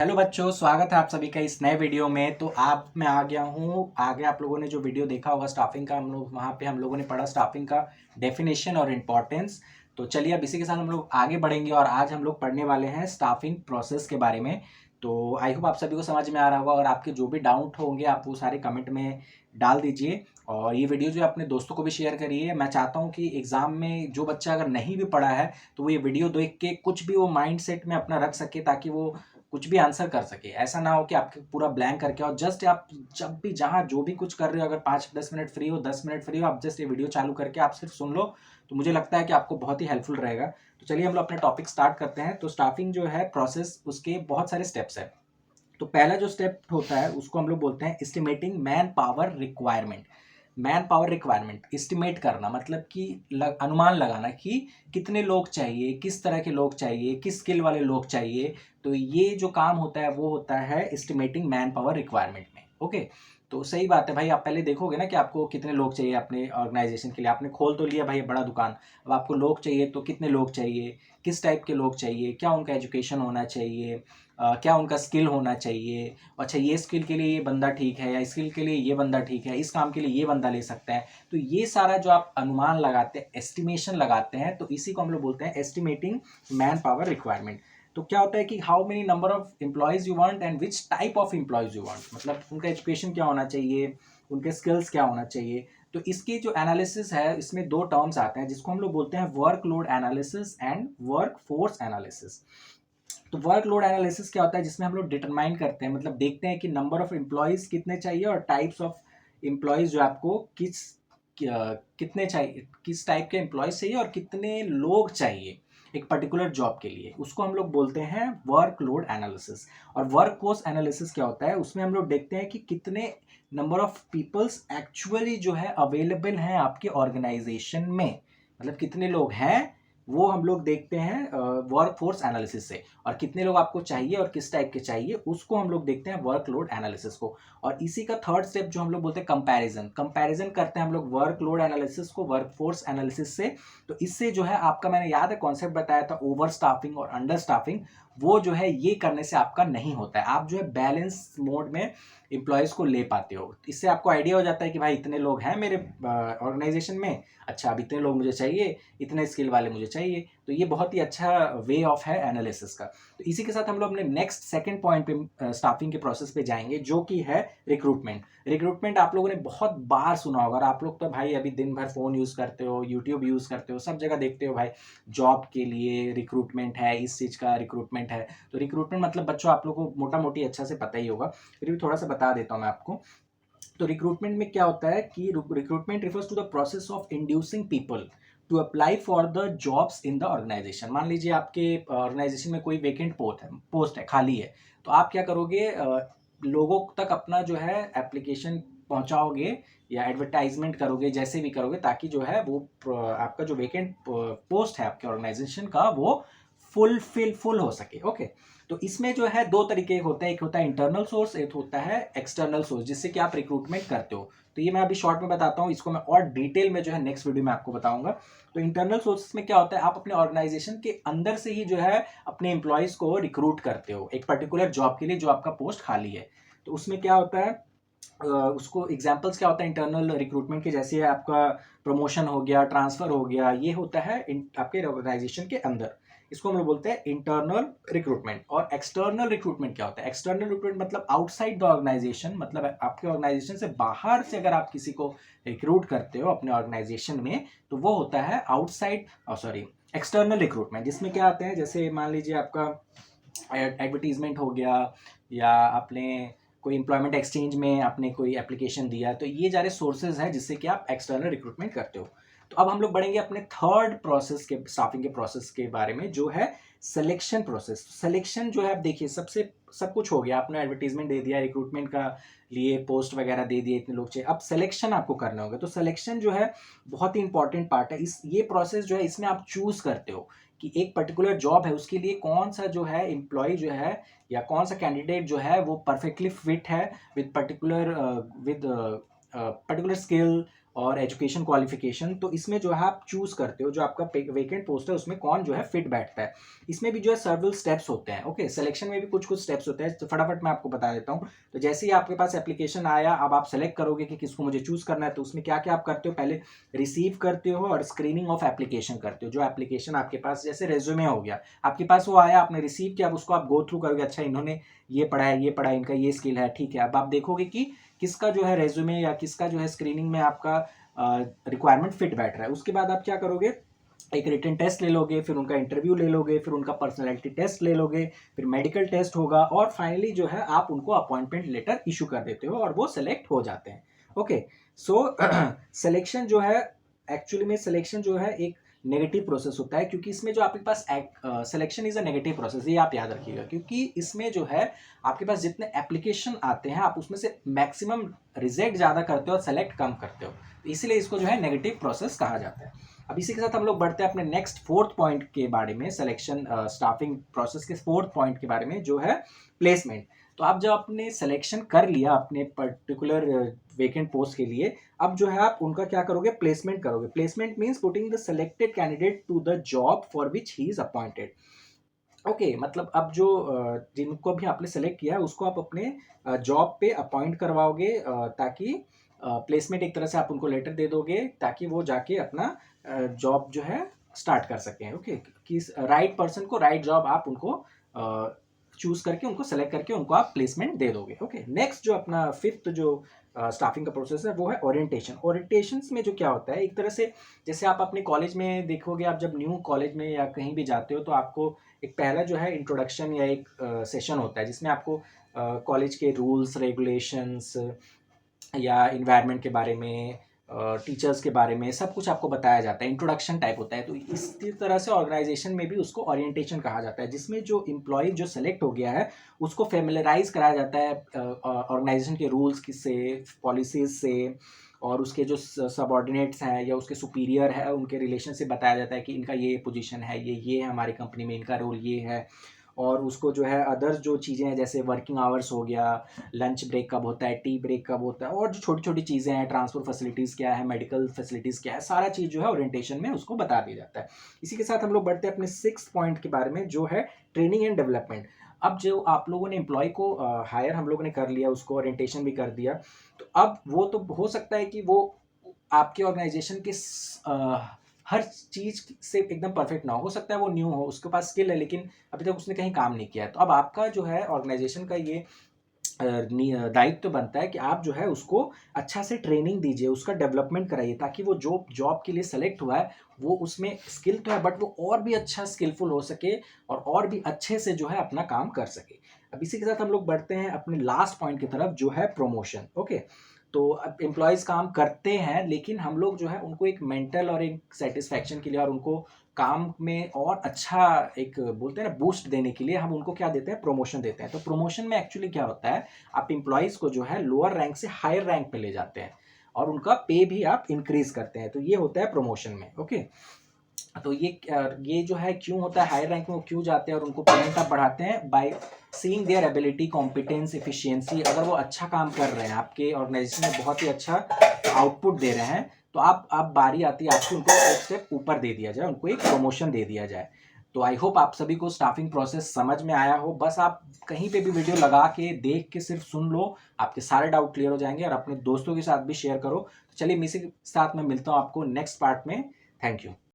Hello बच्चों, स्वागत है आप सभी का इस नए वीडियो में। तो आप मैं आ गया हूँ आगे। आप लोगों ने जो वीडियो देखा होगा स्टाफिंग का, हम लोग वहाँ पे हम लोगों ने पढ़ा स्टाफिंग का डेफिनेशन और इम्पोर्टेंस। तो चलिए अब इसी के साथ हम लोग आगे बढ़ेंगे और आज हम लोग पढ़ने वाले हैं स्टाफिंग प्रोसेस के बारे में। तो आई होप आप सभी को समझ में आ रहा होगा और आपके जो भी डाउट होंगे आप वो सारे कमेंट में डाल दीजिए और ये वीडियो जो है अपने दोस्तों को भी शेयर करिए। मैं चाहता हूँ कि एग्ज़ाम में जो बच्चा अगर नहीं भी पढ़ा है तो वो ये वीडियो देख के कुछ भी वो माइंड सेट में अपना रख सके, ताकि वो कुछ भी आंसर कर सके। ऐसा ना हो कि आपके पूरा ब्लैंक करके और जस्ट आप जब भी जहाँ जो भी कुछ कर रहे हो, अगर 5-10 मिनट फ्री हो, 10 मिनट फ्री हो, आप जस्ट ये वीडियो चालू करके आप सिर्फ सुन लो, तो मुझे लगता है कि आपको बहुत ही हेल्पफुल रहेगा। तो चलिए हम लोग अपने टॉपिक स्टार्ट करते हैं। तो स्टाफिंग जो है प्रोसेस, उसके बहुत सारे स्टेप्स है। तो पहला जो स्टेप होता है उसको हम लोग बोलते हैं estimating man power requirement. Man power requirement estimate करना मतलब कि अनुमान लगाना कि कितने लोग चाहिए, किस तरह के लोग चाहिए, किस स्किल वाले लोग चाहिए। तो ये जो काम होता है वो होता है एस्टिमेटिंग मैन पावर रिक्वायरमेंट में। ओके, तो सही बात है भाई। आप पहले देखोगे ना कि आपको कितने लोग चाहिए अपने ऑर्गेनाइजेशन के लिए। आपने खोल तो लिया भाई बड़ा दुकान, अब आपको लोग चाहिए तो कितने लोग चाहिए, किस टाइप के लोग चाहिए, क्या उनका एजुकेशन होना चाहिए, क्या उनका स्किल होना चाहिए। अच्छा, ये स्किल के लिए ये बंदा ठीक है या स्किल के लिए ये बंदा ठीक है, इस काम के लिए ये बंदा ले सकता है। तो ये सारा जो आप अनुमान लगाते हैं, एस्टिमेशन लगाते हैं, तो इसी को हम लोग बोलते हैं एस्टिमेटिंग मैन पावर रिक्वायरमेंट। तो क्या होता है कि how many number of employees you want and which type of employees you want, मतलब उनका एजुकेशन क्या होना चाहिए, उनके स्किल्स क्या होना चाहिए। तो इसकी जो एनालिसिस है इसमें दो टर्म्स आते हैं जिसको हम लोग बोलते हैं workload analysis and work force analysis. तो वर्कलोड एनालिसिस क्या होता है, जिसमें हम लोग डिटरमाइन करते हैं, मतलब देखते हैं कि नंबर ऑफ एम्प्लॉयज कितने चाहिए और टाइप्स ऑफ एम्प्लॉयज जो आपको कितने चाहिए, किस टाइप के एम्प्लॉयज चाहिए और कितने लोग चाहिए एक पर्टिकुलर जॉब के लिए, उसको हम लोग बोलते हैं वर्कलोड एनालिसिस। और वर्क फोर्स एनालिसिस क्या होता है, उसमें हम लोग देखते हैं कि कितने नंबर ऑफ पीपल्स एक्चुअली जो है अवेलेबल हैं आपके ऑर्गेनाइजेशन में, मतलब कितने लोग हैं वो हम लोग देखते हैं वर्क फोर्स एनालिसिस से। और कितने लोग आपको चाहिए और किस टाइप के चाहिए उसको हम लोग देखते हैं वर्कलोड एनालिसिस को। और इसी का थर्ड स्टेप जो हम लोग बोलते हैं कंपैरिजन, कंपैरिजन करते हैं हम लोग वर्कलोड एनालिसिस को वर्क फोर्स एनालिसिस से। तो इससे जो है आपका, मैंने याद है कॉन्सेप्ट बताया था ओवर स्टाफिंग और अंडर स्टाफिंग, वो जो है ये करने से आपका नहीं होता है। आप जो है बैलेंस मोड में एम्प्लॉयज़ को ले पाते हो। इससे आपको आइडिया हो जाता है कि भाई इतने लोग हैं मेरे ऑर्गेनाइजेशन में, अच्छा अब इतने लोग मुझे चाहिए, इतने स्किल वाले मुझे चाहिए। तो ये बहुत ही अच्छा वे ऑफ है एनालिसिस का। तो इसी के साथ हम लोग अपने नेक्स्ट सेकंड पॉइंट पे स्टाफिंग के प्रोसेस पे जाएंगे, जो कि है रिक्रूटमेंट। रिक्रूटमेंट आप लोगों ने बहुत बार सुना होगा और आप लोग तो भाई अभी दिन भर फ़ोन यूज़ करते हो, यूट्यूब यूज़ करते हो, सब जगह देखते हो भाई जॉब के लिए रिक्रूटमेंट है, इस चीज़ का रिक्रूटमेंट है। तो रिक्रूटमेंट मतलब बच्चों आप लोग को मोटा मोटी अच्छा से पता ही होगा, फिर भी थोड़ा सा बता देता हूँ मैं आपको। तो रिक्रूटमेंट में क्या होता है कि recruitment refers to the process of inducing people to apply for the jobs in the organisation. मान लीजिए आपके ऑर्गेनाइजेशन में कोई वेकेंट पोस्ट है, खाली है। तो आप क्या करोगे, लोगों तक अपना जो है एप्लीकेशन पहुंचाओगे या एडवर्टाइजमेंट करोगे, जैसे भी करोगे, ताकि जो है वो आपका जो वेकेंट पोस्ट है आपके ऑर्गेनाइजेशन का वो फुल हो सके। ओके, तो इसमें जो है दो तरीके होते हैं, एक होता है इंटरनल सोर्स, एक होता है एक्सटर्नल सोर्स, जिससे कि आप रिक्रूटमेंट करते हो। तो ये मैं अभी शॉर्ट में बताता हूँ, इसको मैं और डिटेल में जो है नेक्स्ट वीडियो में आपको बताऊंगा। तो इंटरनल सोर्स में क्या होता है, आप अपने ऑर्गेनाइजेशन के अंदर से ही जो है अपने एम्प्लॉयज को रिक्रूट करते हो एक पर्टिकुलर जॉब के लिए जो आपका पोस्ट खाली है। तो उसमें क्या होता है, उसको एग्जाम्पल्स क्या होता है इंटरनल रिक्रूटमेंट के, जैसे आपका प्रमोशन हो गया, ट्रांसफर हो गया, ये होता है आपके ऑर्गेनाइजेशन के अंदर। इसको हम लोग बोलते हैं इंटरनल रिक्रूटमेंट। और एक्सटर्नल रिक्रूटमेंट क्या होता है, एक्सटर्नल रिक्रूटमेंट मतलब आउटसाइड द ऑर्गेनाइजेशन, मतलब आपके ऑर्गेनाइजेशन से बाहर से अगर आप किसी को रिक्रूट करते हो अपने ऑर्गेनाइजेशन में, तो वो होता है आउटसाइड, सॉरी, एक्सटर्नल रिक्रूटमेंट। जिसमें क्या आते हैं, जैसे मान लीजिए आपका एडवर्टीजमेंट हो गया, या आपने कोई एम्प्लॉयमेंट एक्सचेंज में आपने कोई एप्लीकेशन दिया, तो ये सारे सोर्सेज हैं जिससे कि आप एक्सटर्नल रिक्रूटमेंट करते हो। तो अब हम लोग बढ़ेंगे अपने थर्ड प्रोसेस के, स्टाफिंग के प्रोसेस के बारे में, जो है सिलेक्शन प्रोसेस। सिलेक्शन जो है, आप देखिए, सबसे सब कुछ हो गया, आपने एडवर्टीजमेंट दे दिया, रिक्रूटमेंट का लिए पोस्ट वगैरह दे दिए, इतने लोग चाहिए, अब सिलेक्शन आपको करना होगा। तो सिलेक्शन जो है बहुत ही इंपॉर्टेंट पार्ट है। इस ये प्रोसेस जो है, इसमें आप चूज करते हो कि एक पर्टिकुलर जॉब है उसके लिए कौन सा जो है एम्प्लॉय जो है या कौन सा कैंडिडेट जो है वो परफेक्टली फिट है विद पर्टिकुलर स्किल और एजुकेशन क्वालिफिकेशन। तो इसमें जो है आप चूज करते हो जो आपका वेकेंट पोस्ट है उसमें कौन जो है फिट बैठता है। इसमें भी जो है सर्वल स्टेप्स होते हैं। ओके, सिलेक्शन में भी कुछ कुछ स्टेप्स होते हैं, तो फटाफट मैं आपको बता देता हूँ। तो जैसे ही आपके पास एप्लीकेशन आया, अब आप सेलेक्ट करोगे कि किसको मुझे चूज करना है, तो उसमें क्या क्या आप करते हो, पहले रिसीव करते हो और स्क्रीनिंग ऑफ एप्लीकेशन करते हो। जो एप्लीकेशन आपके पास, जैसे रेज्यूमे हो गया आपके पास, वो आया, आपने रिसीव किया, अब उसको आप गो थ्रू करोगे, अच्छा इन्होंने ये पढ़ा है, ये पढ़ा है, इनका ये स्किल है, ठीक है। अब आप देखोगे कि किसका जो है रेज्यूमे या किसका जो है स्क्रीनिंग में आपका रिक्वायरमेंट फिट बैठ रहा है। उसके बाद आप क्या करोगे, एक रिटन टेस्ट ले लोगे, फिर उनका इंटरव्यू ले लोगे, फिर उनका पर्सनैलिटी टेस्ट ले लोगे, फिर मेडिकल टेस्ट होगा, और फाइनली जो है आप उनको अपॉइंटमेंट लेटर इशू कर देते हो और वो सेलेक्ट हो जाते हैं। ओके, सो सिलेक्शन जो है, एक्चुअली में सिलेक्शन जो है एक नेगेटिव प्रोसेस होता है, क्योंकि इसमें जो आपके पास selection is a negative process, ये आप याद रखिएगा, क्योंकि इसमें जो है आपके पास जितने एप्लीकेशन आते हैं आप उसमें से मैक्सिमम रिजेक्ट ज़्यादा करते हो और सेलेक्ट कम करते हो, तो इसलिए इसको जो है नेगेटिव प्रोसेस कहा जाता है। अब इसी के साथ हम लोग बढ़ते हैं अपने नेक्स्ट फोर्थ पॉइंट के बारे में, सिलेक्शन स्टाफिंग प्रोसेस के फोर्थ पॉइंट के बारे में, जो है प्लेसमेंट। तो आप जब आपने सिलेक्शन कर लिया अपने पर्टिकुलर वेकेंट पोस्ट के लिए, अब जो है आप उनका क्या करोगे, प्लेसमेंट करोगे। Placement means putting the selected candidate to the job for which he is appointed. Okay, मतलब अब जो जिनको भी आपने सेलेक्ट किया है उसको आप अपने जॉब पे अपॉइंट करवाओगे, ताकि प्लेसमेंट एक तरह से आप उनको लेटर दे दोगे, ताकि वो जाके अपना जॉब जो है स्टार्ट कर सकें। ओके, कि राइट पर्सन को राइट जॉब आप उनको चूज करके, उनको सेलेक्ट करके उनको आप प्लेसमेंट दे दोगे। ओके, नेक्स्ट जो अपना फिफ्थ जो स्टाफिंग का प्रोसेस है वो है ओरिएंटेशन। ओरिएंटेशन में जो क्या होता है, एक तरह से जैसे आप अपने कॉलेज में देखोगे, आप जब न्यू कॉलेज में या कहीं भी जाते हो तो आपको एक पहला जो है इंट्रोडक्शन या एक सेशन होता है, जिसमें आपको कॉलेज के रूल्स रेगुलेशंस या इन्वायरमेंट के बारे में, टीचर्स के बारे में सब कुछ आपको बताया जाता है, इंट्रोडक्शन टाइप होता है। तो इसी तरह से ऑर्गेनाइजेशन में भी उसको ओरिएंटेशन कहा जाता है, जिसमें जो एम्प्लॉय जो सेलेक्ट हो गया है उसको फेमिलराइज कराया जाता है ऑर्गेनाइजेशन के रूल्स से, पॉलिसीज से, और उसके जो सबऑर्डिनेट्स हैं या उसके सुपीरियर है उनके रिलेशन से बताया जाता है कि इनका ये पोजीशन है, ये है हमारी कंपनी में, इनका रोल ये है। और उसको जो है अदर्स जो चीज़ें हैं, जैसे वर्किंग आवर्स हो गया, लंच ब्रेक कब होता है, टी ब्रेक कब होता है, और जो छोटी छोटी चीज़ें हैं, ट्रांसपोर्ट फैसिलिटीज़ क्या है, मेडिकल फैसिलिटीज़ क्या है, सारा चीज़ जो है ओरिएंटेशन में उसको बता दिया जाता है। इसी के साथ हम लोग बढ़ते हैं अपने 6th पॉइंट के बारे में, जो है ट्रेनिंग एंड डेवलपमेंट। अब जो आप लोगों ने एम्प्लॉय को हायर हम लोगों ने कर लिया, उसको ओरिएंटेशन भी कर दिया, तो अब वो तो हो सकता है कि वो आपके ऑर्गेनाइजेशन के हर चीज़ से एकदम परफेक्ट ना हो सकता है वो न्यू हो, उसके पास स्किल है लेकिन अभी तक उसने कहीं काम नहीं किया है। तो अब आपका जो है ऑर्गेनाइजेशन का ये दायित्व तो बनता है कि आप जो है उसको अच्छा से ट्रेनिंग दीजिए, उसका डेवलपमेंट कराइए, ताकि वो जो जॉब के लिए सेलेक्ट हुआ है वो उसमें स्किल तो है बट वो और भी अच्छा स्किलफुल हो सके और भी अच्छे से जो है अपना काम कर सके। अब इसी के साथ हम लोग बढ़ते हैं अपने लास्ट पॉइंट की तरफ, जो है प्रमोशन। ओके, तो अब एम्प्लॉयज़ काम करते हैं लेकिन हम लोग जो है उनको एक मेंटल और एक सेटिस्फैक्शन के लिए और उनको काम में और अच्छा एक बोलते हैं ना बूस्ट देने के लिए हम उनको क्या देते हैं, प्रमोशन देते हैं। तो प्रमोशन में एक्चुअली क्या होता है, आप एम्प्लॉयज़ को जो है लोअर रैंक से हायर रैंक पे ले जाते हैं और उनका पे भी आप इंक्रीज करते हैं, तो ये होता है प्रमोशन में। ओके, तो ये जो है क्यों होता है, हायर रैंक में वो क्यों जाते हैं और उनको पेमेंट आप बढ़ाते हैं, by seeing their ability, competence, efficiency. अगर वो अच्छा काम कर रहे हैं, आपके ऑर्गेनाइजेशन में बहुत ही अच्छा आउटपुट दे रहे हैं, तो आप बारी आती है आपकी उनको एक स्टेप ऊपर दे दिया जाए, उनको एक प्रमोशन दे दिया जाए। तो आई होप आप सभी को स्टाफिंग प्रोसेस समझ में आया हो। बस आप कहीं पे भी वीडियो लगा के देख के सिर्फ सुन लो, आपके सारे डाउट क्लियर हो जाएंगे और अपने दोस्तों के साथ भी शेयर करो। तो चलिए इसी के साथ मैं मिलता हूँ आपको नेक्स्ट पार्ट में। Thank you.